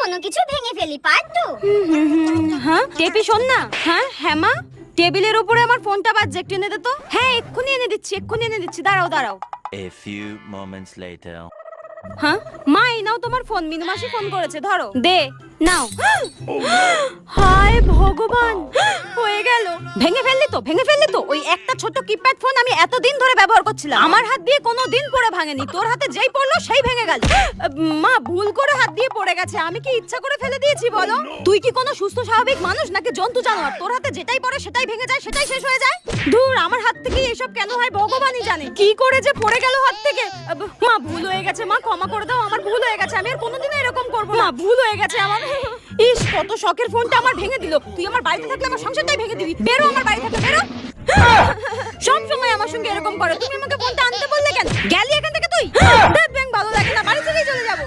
কোনো কিছু ভেঙে ফেলি, পারতো। হ্যাঁ টেপি শোন না। হ্যাঁ মা, টেবিলের উপরে আমার ফোনটা বাজছে, একটু এনে দে তো। হ্যাঁ এক্ষুনি এনে দিচ্ছি, দাঁড়াও। A few moments later. হ্যাঁ মা, এই নাও তোমার ফোন, মিনু মাসি ফোন করেছে, ধরো। দে নাও। হায় ভগবান, হয়ে গেল। ভেঙে ফেললি তো। ওই একটা ছোট কিপ্যাড ফোন আমি এতদিন ধরে ব্যবহার করছিলাম, আমার হাত দিয়ে কোনোদিন পড়ে ভাঙেনি, তোর হাতে যেই পড়লো সেই ভেঙে গেল। মা ভুল করে হাত দিয়ে পড়ে গেছে, আমি কি ইচ্ছা করে ফেলে দিয়েছি বলো? তুই কি কোনো সুস্থ স্বাভাবিক মানুষ নাকি জন্তু জানোয়ার? তোর হাতে যেটাই পড়ে সেটাই ভেঙে যায়, সেটাই শেষ হয়ে যায়। ধুর, আমার হাত থেকে এসব কেন হয় ভগবানই জানে। কি করে যে পড়ে গেল হাত থেকে। মা ভুল হয়ে গেছে, মা ক্ষমা করে দাও, আমার ভুল হয়ে গেছে, আমি আর কোনোদিনও এরকম করবো না। ভুল হয়ে গেছে আমার। ইস, কত শখের ফোনটা আমার ভেঙে দিল। তুই আমার বাড়িতে থাকলে আমার সংসারটাই ভেঙে দিবি। বেরো আমার বাড়ি থেকে, বেরো। সব সময় আমার সঙ্গে এরকম করে। তুমি আমাকে ফোনটা আনতে বললে কেন? গেলি এখান থেকে তুই? দেখ ভালো লাগে না, বাড়ি থেকেই চলে যাবো।